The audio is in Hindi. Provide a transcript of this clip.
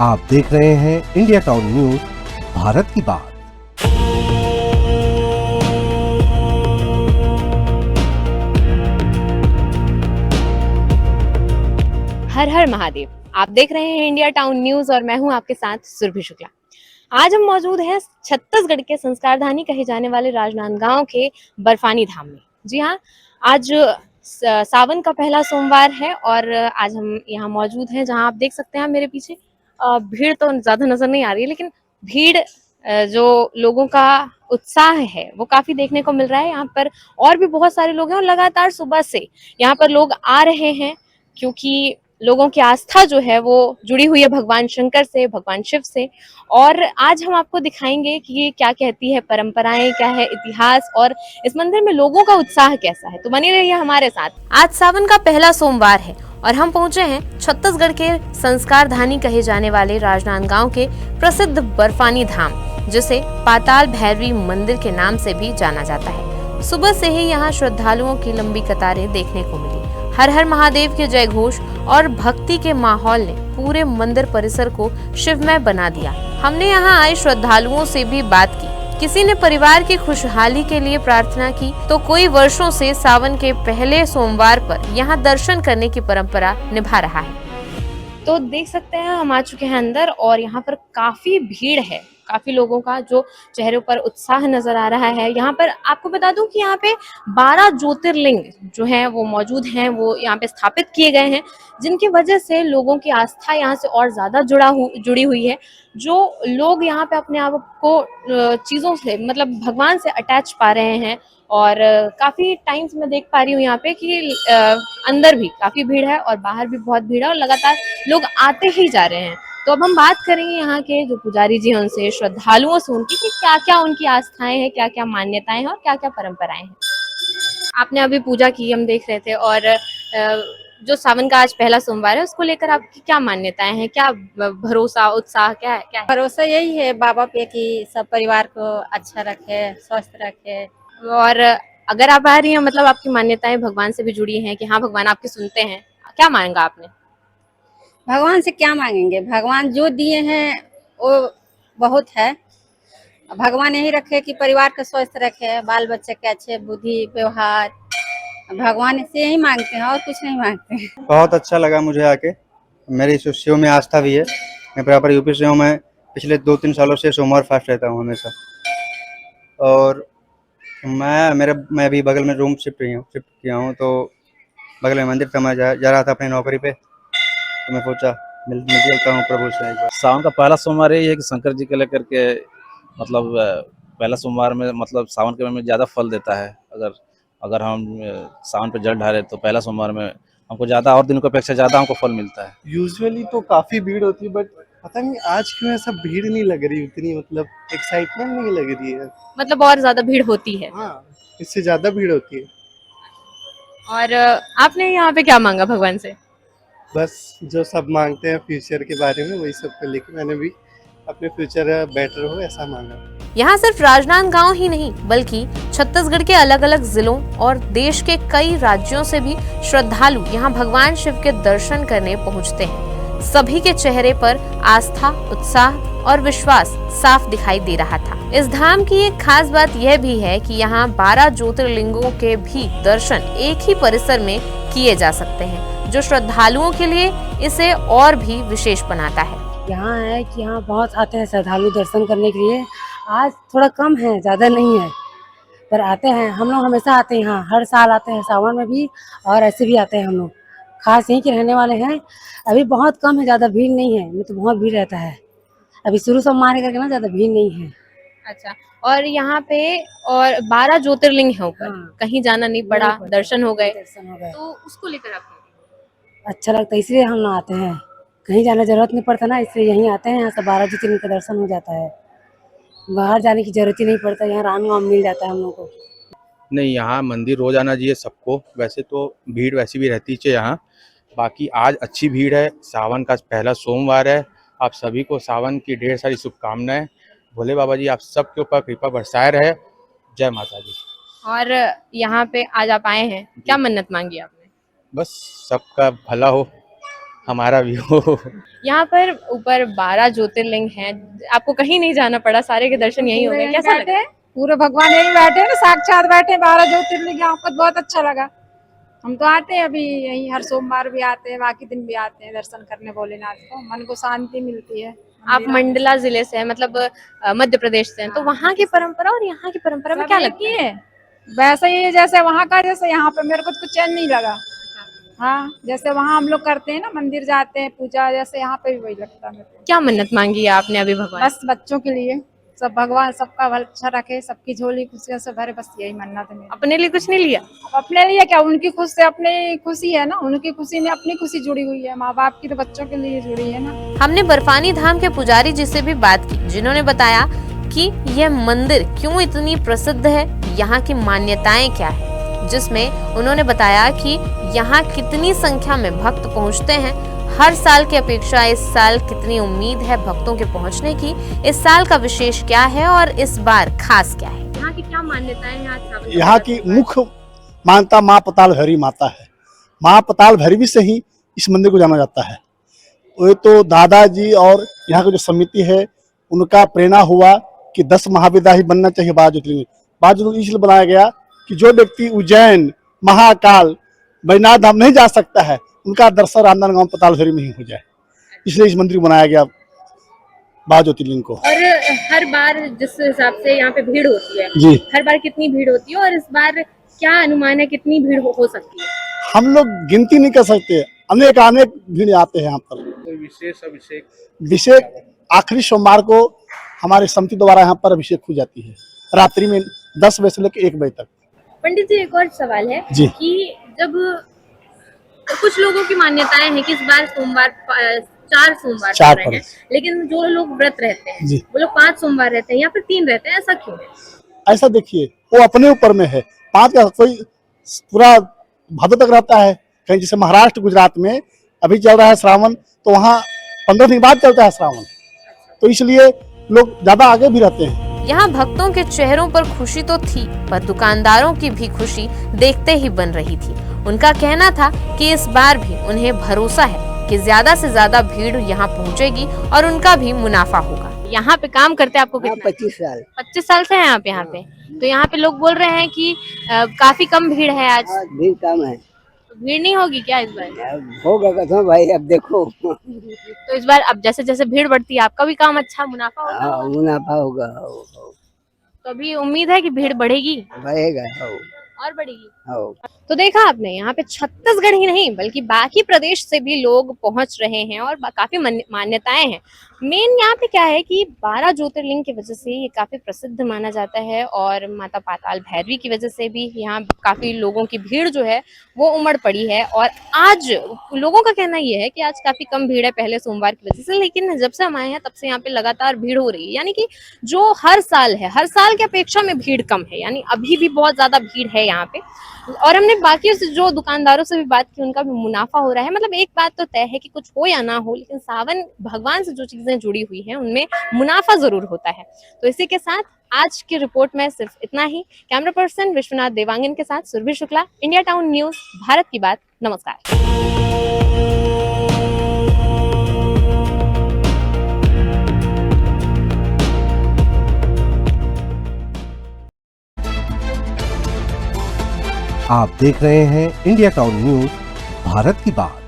आप देख रहे हैं इंडिया टाउन न्यूज, भारत की बात। हर हर महादेव। आप देख रहे हैं इंडिया टाउन न्यूज और मैं हूं आपके साथ सुरभि शुक्ला। आज हम मौजूद हैं छत्तीसगढ़ के संस्कारधानी कहे जाने वाले राजनांदगांव के बर्फानी धाम में। जी हाँ, आज सावन का पहला सोमवार है और आज हम यहाँ मौजूद हैं, जहाँ आप देख सकते हैं मेरे पीछे भीड़ तो ज्यादा नजर नहीं आ रही है, लेकिन भीड़ जो लोगों का उत्साह है वो काफी देखने को मिल रहा है। यहाँ पर और भी बहुत सारे लोग हैं और लगातार सुबह से यहाँ पर लोग आ रहे हैं, क्योंकि लोगों की आस्था जो है वो जुड़ी हुई है भगवान शंकर से, भगवान शिव से। और आज हम आपको दिखाएंगे कि ये क्या कहती है परंपराएं, क्या है इतिहास और इस मंदिर में लोगों का उत्साह कैसा है। तो बने रहिए हमारे साथ। आज सावन का पहला सोमवार है और हम पहुंचे हैं छत्तीसगढ़ के संस्कारधानी कहे जाने वाले राजनांदगांव के प्रसिद्ध बर्फानी धाम, जिसे पाताल भैरवी मंदिर के नाम से भी जाना जाता है। सुबह से ही यहाँ श्रद्धालुओं की लंबी कतारें देखने को मिली। हर हर महादेव के जय घोष और भक्ति के माहौल ने पूरे मंदिर परिसर को शिवमय बना दिया। हमने यहाँ आए श्रद्धालुओं से भी बात की। किसी ने परिवार की खुशहाली के लिए प्रार्थना की, तो कोई वर्षों से सावन के पहले सोमवार पर यहाँ दर्शन करने की परंपरा निभा रहा है। तो देख सकते हैं हम आ चुके हैं अंदर और यहाँ पर काफी भीड़ है, काफी लोगों का जो चेहरों पर उत्साह नजर आ रहा है। यहाँ पर आपको बता दूं कि यहाँ पे 12 ज्योतिर्लिंग जो हैं वो मौजूद हैं, वो यहाँ पे स्थापित किए गए हैं, जिनकी वजह से लोगों की आस्था यहाँ से और ज्यादा जुड़ी हुई है। जो लोग यहाँ पे अपने आप को चीजों से, मतलब भगवान से अटैच पा रहे हैं। और काफी टाइम से मैं देख पा रही हूँ यहाँ पे कि अंदर भी काफी भीड़ है और बाहर भी बहुत भीड़ है और लगातार लोग आते ही जा रहे हैं। तो अब हम बात करेंगे यहाँ के जो पुजारी जी हैं उनसे, श्रद्धालुओं से, उनकी कि क्या क्या उनकी आस्थाएं हैं, क्या क्या मान्यताएं हैं और क्या क्या परंपराएं हैं। आपने अभी पूजा की, हम देख रहे थे। और जो सावन का आज पहला सोमवार है, उसको लेकर आपकी क्या मान्यताएं हैं, क्या भरोसा, उत्साह, क्या है, क्या है? भरोसा यही है बाबा पे कि सब परिवार को अच्छा रखे, स्वस्थ रखे। और अगर आप आ रही हैं, मतलब आपकी मान्यताएं भगवान से भी जुड़ी हैं कि हाँ भगवान आपके सुनते हैं, क्या मांगा आपने? भगवान से क्या मांगेंगे, भगवान जो दिए हैं वो बहुत है। भगवान यही रखे कि परिवार को स्वस्थ रखे, बाल बच्चे के अच्छे बुद्धि व्यवहार, भगवान से यही मांगते हैं और कुछ नहीं मांगते हैं। बहुत अच्छा लगा मुझे आके। मेरी शिव में आस्था भी है। मैं प्रॉपर यूपी से हूँ। मैं पिछले 2-3 सालों से सोमवार फास्ट रहता हूँ हमेशा। और मैं अभी बगल में रूम शिफ्ट किया हूँ, तो बगल में मंदिर था। मैं जा रहा था अपनी नौकरी पे, तो मैं सोचा मिल चलता हूँ प्रभु से एक बार। सावन का पहला सोमवार यही है कि शंकर जी को लेकर के, मतलब पहला सोमवार में मतलब सावन के महीने में ज़्यादा फल देता है। अगर अगर हम सावन पे जल ढारे तो पहला सोमवार में हमको ज़्यादा, और दिनों की अपेक्षा ज़्यादा हमको फल मिलता है। यूजुअली तो काफी भीड़ होती है, बट पता नहीं आज क्यों ऐसा भीड़ नहीं लग रही उतनी, मतलब एक्साइटमेंट नहीं लग रही है। मतलब और ज्यादा भीड़ होती है। हाँ, इससे ज्यादा भीड़ होती है। और आपने यहाँ पे क्या मांगा भगवान से? बस जो सब मांगते हैं फ्यूचर के बारे में, वही सब को लेकर मैंने भी अपने फ्यूचर बेटर हो ऐसा मांगा। यहाँ सिर्फ राजनांदगांव ही नहीं, बल्कि छत्तीसगढ़ के अलग अलग जिलों और देश के कई राज्यों से भी श्रद्धालु यहाँ भगवान शिव के दर्शन करने पहुँचते हैं। सभी के चेहरे पर आस्था, उत्साह और विश्वास साफ दिखाई दे रहा था। इस धाम की एक खास बात यह भी है कि यहाँ 12 ज्योतिर्लिंगों के भी दर्शन एक ही परिसर में किए जा सकते हैं, जो श्रद्धालुओं के लिए इसे और भी विशेष बनाता है। यहाँ है कि यहाँ बहुत आते हैं श्रद्धालु दर्शन करने के लिए। आज थोड़ा कम है, ज़्यादा नहीं है, पर आते हैं। हम लोग हमेशा आते हैं यहाँ, हर साल आते हैं, सावन में भी और ऐसे भी आते हैं। हम लोग खास यहीं के रहने वाले हैं। अभी बहुत कम है, ज़्यादा भीड़ नहीं है, नहीं तो बहुत भीड़ रहता है। अभी शुरू से मारे करके ना ज़्यादा भीड़ नहीं है। अच्छा, और यहाँ पे और 12 ज्योतिर्लिंग है ऊपर। हाँ। कहीं जाना नहीं पड़ा, दर्शन हो गए। दर्शन हो गए, तो उसको लेकर आप अच्छा लगता है, इसलिए हम लोग आते हैं। कहीं जाने जरूरत नहीं पड़ता ना, इसलिए यहीं आते हैं। यहाँ से 12 ज्योतिर्लिंग का दर्शन हो जाता है, बाहर जाने की जरूरत ही नहीं पड़ता। यहाँ राम मिल जाता है हम लोग को। नहीं, यहाँ मंदिर रोज आना चाहिए सबको। वैसे तो भीड़ वैसी भी रहती है यहाँ, बाकी आज अच्छी भीड़ है। सावन का पहला सोमवार है। आप सभी को सावन की ढेर सारी शुभकामनाएं। भोले बाबा जी आप सबके ऊपर कृपा बरसाए रहे। जय माता दी। और यहाँ पे आज आप आए हैं, क्या मन्नत मांगी आपने? बस सबका भला हो, हमारा भी हो। यहाँ पर ऊपर 12 ज्योतिर्लिंग हैं, आपको कहीं नहीं जाना पड़ा, सारे के दर्शन यही हो गए, कैसा लगा? पूरे भगवान यही बैठे हैं ना, साक्षात बैठे 12 ज्योतिर्लिंग, आपको बहुत अच्छा लगा। हम तो आते हैं अभी यही, हर सोमवार भी आते हैं, बाकी दिन भी आते हैं दर्शन करने भोलेनाथ को, मन को शांति मिलती है। आप मंडला जिले से हैं, मतलब मध्य प्रदेश से हैं, तो वहाँ की परंपरा और यहाँ की परंपरा में क्या लगता है? वैसे ही जैसे वहाँ का, जैसे यहाँ पे मेरे को तो कुछ चैन नहीं लगा। हाँ, जैसे वहाँ हम लोग करते हैं ना, मंदिर जाते हैं पूजा, जैसे यहाँ पे भी वही लगता है मेरे को। क्या मन्नत मांगी है आपने अभी भगवान? बस बच्चों के लिए, सब भगवान सबका भला अच्छा रखे, सबकी झोली खुशियों से भरे, बस यही मन्नत है मेरी। अपने लिए कुछ नहीं लिया? अपने लिए क्या, उनकी खुश से अपनी खुशी है ना, उनकी खुशी में अपनी खुशी जुड़ी हुई है, माँ बाप की तो बच्चों के लिए जुड़ी है ना। हमने बर्फानी धाम के पुजारी जी से भी बात की, जिन्होंने बताया कि यह मंदिर क्यों इतनी प्रसिद्ध है, यहाँ की मान्यताएं क्या है, जिसमें उन्होंने बताया कि यहाँ कितनी संख्या में भक्त पहुँचते हैं, हर साल की अपेक्षा इस साल कितनी उम्मीद है भक्तों के पहुँचने की, इस साल का विशेष क्या है और इस बार खास क्या है, यहाँ की क्या मान्यताएं हैं? यहाँ की मुख्य मान्यता माँ पताल भैरवी माता है। माँ पताल भैरवी से ही इस मंदिर को जाना जाता है। वो तो दादाजी और यहाँ की जो समिति है उनका प्रेरणा हुआ कि 10 महाविद्या ही बनना चाहिए 12 ज्योतिर्लिंग। 12 ज्योतिर्लिंग इसलिए बनाया गया कि जो व्यक्ति उज्जैन, महाकाल, बैजनाथ धाम नहीं जा सकता है, उनका दर्शन राजनांदगांव पताल भैरवी में ही हो जाए, इसलिए इस मंदिर को बनाया गया 12 ज्योतिर्लिंग को। और हर बार जिस हिसाब से यहाँ पे भीड़ होती है जी, हर बार कितनी भीड़ होती है और इस बार क्या अनुमान है कितनी भीड़ हो सकती है? हम लोग गिनती नहीं कर सकते, अनेक भीड़ आते हैं यहाँ पर। कोई विशेष अभिषेक? अभिषेक आखिरी सोमवार को हमारे समिति द्वारा यहाँ पर अभिषेक हो जाती है, रात्रि में 10 बजे से लेकर 1 बजे तक। पंडित जी, एक और सवाल है जी, कि जब कुछ लोगों की मान्यताएं हैं कि इस बार सोमवार 4 सोमवार कर रहे हैं, लेकिन जो लोग व्रत रहते हैं जी, वो लोग 5 सोमवार रहते हैं या फिर 3 रहते हैं, ऐसा क्यों है? ऐसा देखिए वो अपने ऊपर में है। 5 का कोई पूरा भादों तक रहता है, कहीं जैसे महाराष्ट्र गुजरात में अभी चल रहा है श्रावण, तो वहाँ 15 दिन बाद चलता है श्रावण, तो इसलिए लोग ज्यादा आगे भी रहते हैं। यहाँ भक्तों के चेहरों पर खुशी तो थी, पर दुकानदारों की भी खुशी देखते ही बन रही थी। उनका कहना था कि इस बार भी उन्हें भरोसा है कि ज्यादा से ज्यादा भीड़ यहाँ पहुँचेगी और उनका भी मुनाफा होगा। यहाँ पे काम करते आपको कितना? 25 साल। 25 साल से हैं आप यहाँ पे, तो यहाँ पे लोग बोल रहे हैं कि काफी कम भीड़ है आज। भीड़ कम है, भीड़ नहीं होगी क्या इस बार? होगा कसम भाई, अब देखो। तो इस बार अब जैसे जैसे भीड़ बढ़ती है आपका भी काम अच्छा मुनाफा होगा? मुनाफा होगा। तो अभी उम्मीद है कि भीड़ बढ़ेगी, बढ़ेगा और बढ़ेगी। तो देखा आपने, यहाँ पे छत्तीसगढ़ ही नहीं बल्कि बाकी प्रदेश से भी लोग पहुंच रहे हैं और काफी मान्यताएं हैं। मेन यहाँ पे क्या है कि 12 ज्योतिर्लिंग की वजह से ये काफी प्रसिद्ध माना जाता है और माता पाताल भैरवी की वजह से भी यहाँ काफी लोगों की भीड़ जो है वो उमड़ पड़ी है। और आज लोगों का कहना ये है कि आज काफी कम भीड़ है पहले सोमवार की वजह से, लेकिन जब से हम आए हैं तब से यहाँ पे लगातार भीड़ हो रही है, यानी कि जो हर साल है, हर साल की अपेक्षा में भीड़ कम है, यानी अभी भी बहुत ज्यादा भीड़ है यहाँ पे। और हमने बाकी से जो दुकानदारों से भी बात की, उनका भी मुनाफा हो रहा है। मतलब एक बात तो तय है कि कुछ हो या ना हो, लेकिन सावन भगवान से जो चीजें जुड़ी हुई हैं उनमें मुनाफा जरूर होता है। तो इसी के साथ आज की रिपोर्ट में सिर्फ इतना ही। कैमरा पर्सन विश्वनाथ देवांगन के साथ Surabhi Shukla, India town news, Bharat की बात। नमस्कार। आप देख रहे हैं इंडिया टाउन न्यूज, भारत की बात।